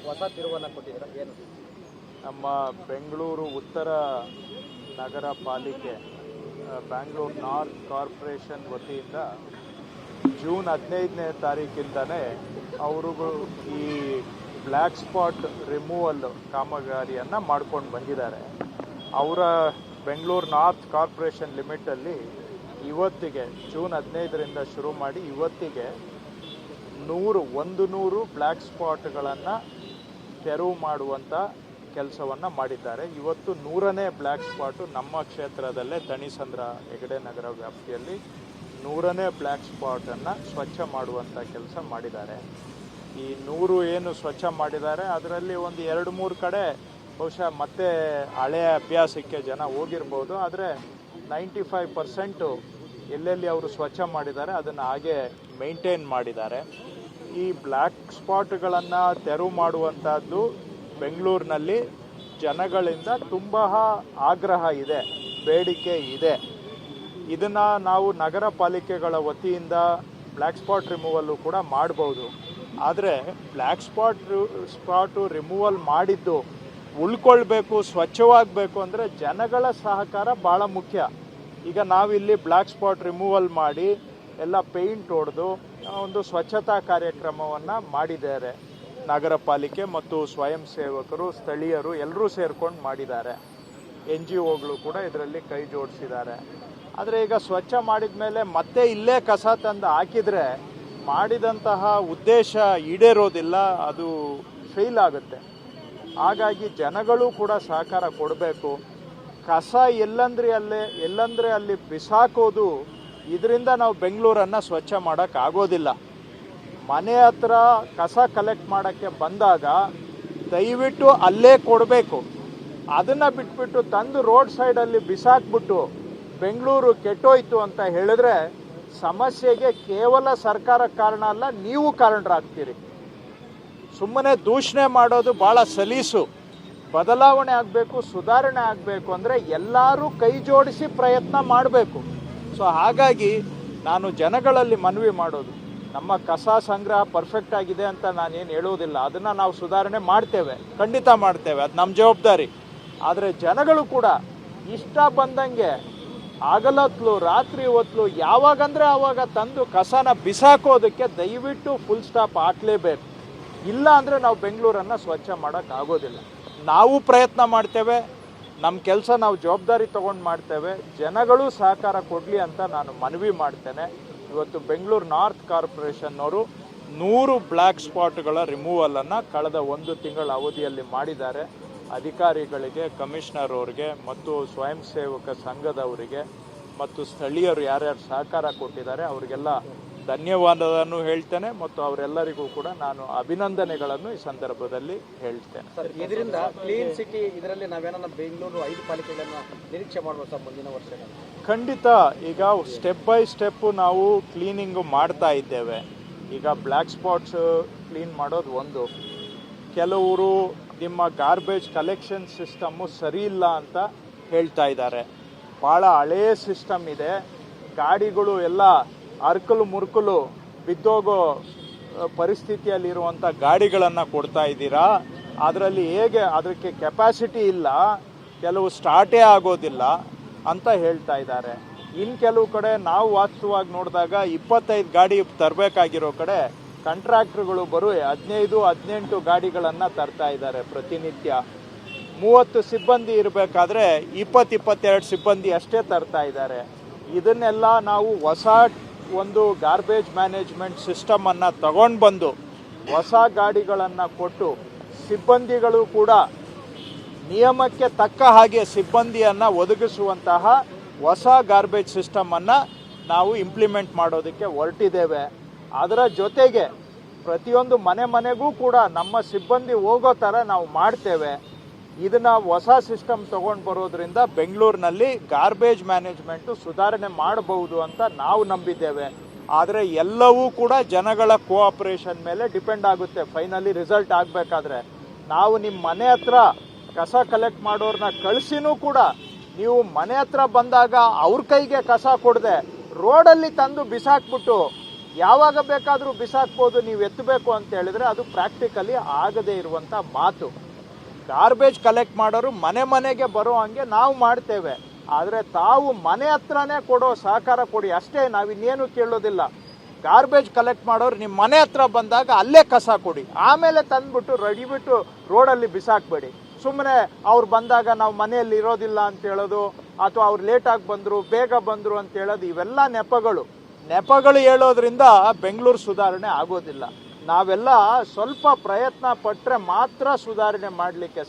ಹೊಸ ತಿರುವನ್ನು ಕೊಟ್ಟಿದ್ದೀರಾ ಏನು? ನಮ್ಮ ಬೆಂಗಳೂರು ಉತ್ತರ ನಗರ ಪಾಲಿಕೆ ಬ್ಯಾಂಗ್ಳೂರು ನಾರ್ತ್ ಕಾರ್ಪೊರೇಷನ್ ವತಿಯಿಂದ ಜೂನ್ 15ನೇ ತಾರೀಕಿಂದನೇ ಅವರು ಈ ಬ್ಲ್ಯಾಕ್ ಸ್ಪಾಟ್ ರಿಮೂವಲ್ ಕಾಮಗಾರಿಯನ್ನು ಮಾಡ್ಕೊಂಡು ಬಂದಿದ್ದಾರೆ. ಅವರ ಬೆಂಗಳೂರು ನಾರ್ತ್ ಕಾರ್ಪೊರೇಷನ್ ಲಿಮಿಟಲ್ಲಿ ಇವತ್ತಿಗೆ ಜೂನ್ 15ರಿಂದ ಶುರು ಮಾಡಿ ಇವತ್ತಿಗೆ 100 ಬ್ಲ್ಯಾಕ್ ಸ್ಪಾಟ್ಗಳನ್ನು ತೆರವು ಮಾಡುವಂಥ ಕೆಲಸವನ್ನು ಮಾಡಿದ್ದಾರೆ. ಇವತ್ತು 100ನೇ ಬ್ಲ್ಯಾಕ್ ಸ್ಪಾಟು ನಮ್ಮ ಕ್ಷೇತ್ರದಲ್ಲೇ ತಣಿಸಂದ್ರ ಹೆಗಡೆ ನಗರ ವ್ಯಾಪ್ತಿಯಲ್ಲಿ 100ನೇ ಬ್ಲ್ಯಾಕ್ ಸ್ಪಾಟನ್ನು ಸ್ವಚ್ಛ ಮಾಡುವಂಥ ಕೆಲಸ ಮಾಡಿದ್ದಾರೆ. ಈ 100 ಏನು ಸ್ವಚ್ಛ ಮಾಡಿದ್ದಾರೆ ಅದರಲ್ಲಿ ಒಂದು 2-3 ಕಡೆ ಬಹುಶಃ ಮತ್ತೆ ಹಳೆಯ ಅಭ್ಯಾಸಕ್ಕೆ ಜನ ಹೋಗಿರ್ಬೋದು. ಆದರೆ 95% ಎಲ್ಲೆಲ್ಲಿ ಅವರು ಸ್ವಚ್ಛ ಮಾಡಿದ್ದಾರೆ ಅದನ್ನು ಹಾಗೆ ಮೇಂಟೈನ್ ಮಾಡಿದ್ದಾರೆ. ಈ ಬ್ಲ್ಯಾಕ್ ಸ್ಪಾಟ್ಗಳನ್ನು ತೆರವು ಮಾಡುವಂಥದ್ದು ಬೆಂಗಳೂರಿನಲ್ಲಿ ಜನಗಳಿಂದ ತುಂಬ ಆಗ್ರಹ ಇದೆ, ಬೇಡಿಕೆ ಇದೆ. ಇದನ್ನು ನಾವು ನಗರ ಪಾಲಿಕೆಗಳ ವತಿಯಿಂದ ಬ್ಲ್ಯಾಕ್ ಸ್ಪಾಟ್ ರಿಮೂವಲ್ಲು ಕೂಡ ಮಾಡ್ಬೋದು. ಆದರೆ ಬ್ಲ್ಯಾಕ್ ಸ್ಪಾಟು ರಿಮೂವಲ್ ಮಾಡಿದ್ದು ಉಳ್ಕೊಳ್ಬೇಕು, ಸ್ವಚ್ಛವಾಗಬೇಕು ಅಂದರೆ ಜನಗಳ ಸಹಕಾರ ಭಾಳ ಮುಖ್ಯ. ಈಗ ನಾವಿಲ್ಲಿ ಬ್ಲ್ಯಾಕ್ ಸ್ಪಾಟ್ ರಿಮೂವಲ್ ಮಾಡಿ ಎಲ್ಲ ಪೇಂಟ್ ಹೊಡೆದು ಒಂದು ಸ್ವಚ್ಛತಾ ಕಾರ್ಯಕ್ರಮವನ್ನು ಮಾಡಿದ್ದಾರೆ. ನಗರ ಪಾಲಿಕೆ ಮತ್ತು ಸ್ವಯಂ ಸೇವಕರು, ಸ್ಥಳೀಯರು ಎಲ್ಲರೂ ಸೇರ್ಕೊಂಡು ಮಾಡಿದ್ದಾರೆ. NGOಗಳು ಕೂಡ ಇದರಲ್ಲಿ ಕೈ ಜೋಡಿಸಿದ್ದಾರೆ. ಆದರೆ ಈಗ ಸ್ವಚ್ಛ ಮಾಡಿದ ಮೇಲೆ ಮತ್ತೆ ಇಲ್ಲೇ ಕಸ ತಂದು ಹಾಕಿದರೆ ಮಾಡಿದಂತಹ ಉದ್ದೇಶ ಈಡೇರೋದಿಲ್ಲ, ಅದು ಫೇಲ್ ಆಗುತ್ತೆ. ಹಾಗಾಗಿ ಜನಗಳು ಕೂಡ ಸಹಕಾರ ಕೊಡಬೇಕು. ಕಸ ಎಲ್ಲಂದ್ರೆ ಅಲ್ಲಿ ಬಿಸಾಕೋದು, ಇದರಿಂದ ನಾವು ಬೆಂಗಳೂರನ್ನು ಸ್ವಚ್ಛ ಮಾಡೋಕ್ಕಾಗೋದಿಲ್ಲ. ಮನೆ ಹತ್ರ ಕಸ ಕಲೆಕ್ಟ್ ಮಾಡೋಕ್ಕೆ ಬಂದಾಗ ದಯವಿಟ್ಟು ಅಲ್ಲೇ ಕೊಡಬೇಕು. ಅದನ್ನು ಬಿಟ್ಬಿಟ್ಟು ತಂದು ರೋಡ್ ಸೈಡಲ್ಲಿ ಬಿಸಾಕ್ಬಿಟ್ಟು ಬೆಂಗಳೂರು ಕೆಟ್ಟೋಯ್ತು ಅಂತ ಹೇಳಿದ್ರೆ ಸಮಸ್ಯೆಗೆ ಕೇವಲ ಸರ್ಕಾರ ಕಾರಣ ಅಲ್ಲ, ನೀವು ಕಾರಣರಾಗ್ತೀರಿ. ಸುಮ್ಮನೆ ದೂಷಣೆ ಮಾಡೋದು ಭಾಳ ಸಲೀಸು. ಬದಲಾವಣೆ ಆಗಬೇಕು, ಸುಧಾರಣೆ ಆಗಬೇಕು ಅಂದರೆ ಎಲ್ಲರೂ ಕೈ ಜೋಡಿಸಿ ಪ್ರಯತ್ನ ಮಾಡಬೇಕು. ಸೊ ಹಾಗಾಗಿ ನಾನು ಜನಗಳಲ್ಲಿ ಮನವಿ ಮಾಡೋದು, ನಮ್ಮ ಕಸ ಸಂಗ್ರಹ ಪರ್ಫೆಕ್ಟ್ ಆಗಿದೆ ಅಂತ ನಾನೇನು ಹೇಳೋದಿಲ್ಲ. ಅದನ್ನು ನಾವು ಸುಧಾರಣೆ ಮಾಡ್ತೇವೆ, ಖಂಡಿತ ಮಾಡ್ತೇವೆ, ಅದು ನಮ್ಮ ಜವಾಬ್ದಾರಿ. ಆದರೆ ಜನಗಳು ಕೂಡ ಇಷ್ಟ ಬಂದಂಗೆ ಹಗಲೊತ್ತು ರಾತ್ರಿ ಹೊತ್ತು ಯಾವಾಗಂದರೆ ಆವಾಗ ತಂದು ಕಸನ ಬಿಸಾಕೋದಕ್ಕೆ ದಯವಿಟ್ಟು ಫುಲ್ ಸ್ಟಾಪ್ ಹಾಕಲೇಬೇಕು. ಇಲ್ಲ ಅಂದರೆ ನಾವು ಬೆಂಗಳೂರನ್ನು ಸ್ವಚ್ಛ ಮಾಡೋಕ್ಕಾಗೋದಿಲ್ಲ. ನಾವು ಪ್ರಯತ್ನ ಮಾಡ್ತೇವೆ, ನಮ್ಮ ಕೆಲಸ ನಾವು ಜವಾಬ್ದಾರಿ ತೊಗೊಂಡು ಮಾಡ್ತೇವೆ. ಜನಗಳು ಸಹಕಾರ ಕೊಡಲಿ ಅಂತ ನಾನು ಮನವಿ ಮಾಡ್ತೇನೆ. ಇವತ್ತು ಬೆಂಗಳೂರು ನಾರ್ತ್ ಕಾರ್ಪೊರೇಷನ್ನವರು 100 ಬ್ಲ್ಯಾಕ್ ಸ್ಪಾಟ್ಗಳ ರಿಮೂವಲನ್ನು ಕಳೆದ 1 ತಿಂಗಳ ಅವಧಿಯಲ್ಲಿ ಮಾಡಿದ್ದಾರೆ. ಅಧಿಕಾರಿಗಳಿಗೆ, ಕಮಿಷನರ್ ಅವರಿಗೆ ಮತ್ತು ಸ್ವಯಂ ಸೇವಕ ಸಂಘದವರಿಗೆ ಮತ್ತು ಸ್ಥಳೀಯರು ಯಾರ್ಯಾರು ಸಹಕಾರ ಕೊಟ್ಟಿದ್ದಾರೆ ಅವರಿಗೆಲ್ಲ ಧನ್ಯವಾದವನ್ನು ಹೇಳ್ತೇನೆ ಮತ್ತು ಅವರೆಲ್ಲರಿಗೂ ಕೂಡ ನಾನು ಅಭಿನಂದನೆಗಳನ್ನು ಈ ಸಂದರ್ಭದಲ್ಲಿ ಹೇಳ್ತೇನೆ. ಸರ್, ಇದರಿಂದ ಕ್ಲೀನ್ ಸಿಟಿ ಇದರಲ್ಲಿ ನಾವೇನ ಬೆಂಗಳೂರು 5 ಪಾಲಿಕೆಗಳನ್ನು ನಿರೀಕ್ಷೆ ಮಾಡ್ಬೋದು ಸರ್ ಮುಂದಿನ ವರ್ಷ? ಖಂಡಿತ. ಈಗ ಸ್ಟೆಪ್ ಬೈ ಸ್ಟೆಪ್ಪು ನಾವು ಕ್ಲೀನಿಂಗು ಮಾಡ್ತಾ ಇದ್ದೇವೆ. ಈಗ ಬ್ಲ್ಯಾಕ್ ಸ್ಪಾಟ್ಸ್ ಕ್ಲೀನ್ ಮಾಡೋದು ಒಂದು. ಕೆಲವರು ನಿಮ್ಮ ಗಾರ್ಬೇಜ್ ಕಲೆಕ್ಷನ್ ಸಿಸ್ಟಮ್ಮು ಸರಿ ಇಲ್ಲ ಅಂತ ಹೇಳ್ತಾ ಇದ್ದಾರೆ. ಭಾಳ ಹಳೆಯ ಸಿಸ್ಟಮ್ ಇದೆ. ಗಾಡಿಗಳು ಎಲ್ಲ ಅರ್ಕಲು ಮುರ್ಕಲು ಬಿದ್ದೋಗೋ ಪರಿಸ್ಥಿತಿಯಲ್ಲಿರುವಂಥ ಗಾಡಿಗಳನ್ನು ಕೊಡ್ತಾ ಇದ್ದೀರಾ. ಅದರಲ್ಲಿ ಹೇಗೆ ಅದಕ್ಕೆ ಕೆಪಾಸಿಟಿ ಇಲ್ಲ, ಕೆಲವು ಸ್ಟಾರ್ಟೇ ಆಗೋದಿಲ್ಲ ಅಂತ ಹೇಳ್ತಾ ಇದ್ದಾರೆ. ಇನ್ನು ಕೆಲವು ಕಡೆ ನಾವು ವಾಸ್ತವವಾಗಿ ನೋಡಿದಾಗ 25 ಗಾಡಿ ತರಬೇಕಾಗಿರೋ ಕಡೆ ಕಾಂಟ್ರಾಕ್ಟರ್ಗಳು 15-18 ಗಾಡಿಗಳನ್ನು ತರ್ತಾ ಇದ್ದಾರೆ ಪ್ರತಿನಿತ್ಯ. 30 ಸಿಬ್ಬಂದಿ ಇರಬೇಕಾದ್ರೆ 20-22 ಸಿಬ್ಬಂದಿ ಅಷ್ಟೇ ತರ್ತಾ ಇದ್ದಾರೆ. ಇದನ್ನೆಲ್ಲ ನಾವು ಹೊಸ ಒಂದು ಗಾರ್ಬೇಜ್ ಮ್ಯಾನೇಜ್ಮೆಂಟ್ ಸಿಸ್ಟಮನ್ನು ತಗೊಂಡು ಬಂದು ಹೊಸ ಗಾಡಿಗಳನ್ನು ಕೊಟ್ಟು ಸಿಬ್ಬಂದಿಗಳು ಕೂಡ ನಿಯಮಕ್ಕೆ ತಕ್ಕ ಹಾಗೆ ಸಿಬ್ಬಂದಿಯನ್ನು ಒದಗಿಸುವಂತಹ ಹೊಸ ಗಾರ್ಬೇಜ್ ಸಿಸ್ಟಮನ್ನು ನಾವು ಇಂಪ್ಲಿಮೆಂಟ್ ಮಾಡೋದಕ್ಕೆ ಹೊರಟಿದ್ದೇವೆ. ಅದರ ಜೊತೆಗೆ ಪ್ರತಿಯೊಂದು ಮನೆಗೂ ಕೂಡ ನಮ್ಮ ಸಿಬ್ಬಂದಿ ಹೋಗೋ ಥರ ನಾವು ಮಾಡ್ತೇವೆ. ಇದನ್ನು ಹೊಸ ಸಿಸ್ಟಮ್ ತೊಗೊಂಡು ಬರೋದ್ರಿಂದ ಬೆಂಗಳೂರಿನಲ್ಲಿ ಗಾರ್ಬೇಜ್ ಮ್ಯಾನೇಜ್ಮೆಂಟು ಸುಧಾರಣೆ ಮಾಡಬಹುದು ಅಂತ ನಾವು ನಂಬಿದ್ದೇವೆ. ಆದರೆ ಎಲ್ಲವೂ ಕೂಡ ಜನಗಳ ಕೋಆಪರೇಷನ್ ಮೇಲೆ ಡಿಪೆಂಡ್ ಆಗುತ್ತೆ. ಫೈನಲಿ ರಿಸಲ್ಟ್ ಆಗಬೇಕಾದ್ರೆ ನಾವು ನಿಮ್ಮ ಮನೆ ಹತ್ರ ಕಸ ಕಲೆಕ್ಟ್ ಮಾಡೋರನ್ನ ಕಳಿಸಿನೂ ಕೂಡ ನೀವು ಮನೆ ಹತ್ರ ಬಂದಾಗ ಅವ್ರ ಕೈಗೆ ಕಸ ಕೊಡದೆ ರೋಡಲ್ಲಿ ತಂದು ಬಿಸಾಕ್ಬಿಟ್ಟು ಯಾವಾಗ ಬೇಕಾದರೂ ಬಿಸಾಕ್ಬೋದು, ನೀವು ಎತ್ತಬೇಕು ಅಂತ ಹೇಳಿದ್ರೆ ಅದು ಪ್ರಾಕ್ಟಿಕಲಿ ಆಗದೇ ಇರುವಂಥ ಮಾತು. ಗಾರ್ಬೇಜ್ ಕಲೆಕ್ಟ್ ಮಾಡೋರು ಮನೆ ಮನೆಗೆ ಬರೋ ಹಂಗೆ ನಾವು ಮಾಡ್ತೇವೆ, ಆದರೆ ತಾವು ಮನೆ ಹತ್ರನೇ ಕೊಡೋ ಸಹಕಾರ ಕೊಡಿ ಅಷ್ಟೇ, ನಾವಿನ್ನೇನು ಕೇಳೋದಿಲ್ಲ. ಗಾರ್ಬೇಜ್ ಕಲೆಕ್ಟ್ ಮಾಡೋರು ನಿಮ್ಮ ಮನೆ ಹತ್ರ ಬಂದಾಗ ಅಲ್ಲೇ ಕಸ ಕೊಡಿ, ಆಮೇಲೆ ತಂದ್ಬಿಟ್ಟು ಬಿಟ್ಟು ರೋಡಲ್ಲಿ ಬಿಸಾಕಬೇಡಿ. ಸುಮ್ಮನೆ ಅವ್ರು ಬಂದಾಗ ನಾವು ಮನೆಯಲ್ಲಿ ಇರೋದಿಲ್ಲ ಅಂತ ಹೇಳೋದು, ಅಥವಾ ಅವ್ರು ಲೇಟಾಗಿ ಬಂದರು ಬೇಗ ಬಂದರು ಅಂತ ಹೇಳೋದು, ಇವೆಲ್ಲ ನೆಪಗಳು ಹೇಳೋದ್ರಿಂದ ಬೆಂಗಳೂರು ಸುಧಾರಣೆ ಆಗೋದಿಲ್ಲ. ನಾವೆಲ್ಲ ಸ್ವಲ್ಪ ಪ್ರಯತ್ನ ಪಟ್ಟರೆ ಮಾತ್ರ ಸುಧಾರಣೆ ಮಾಡಲಿಕ್ಕೆ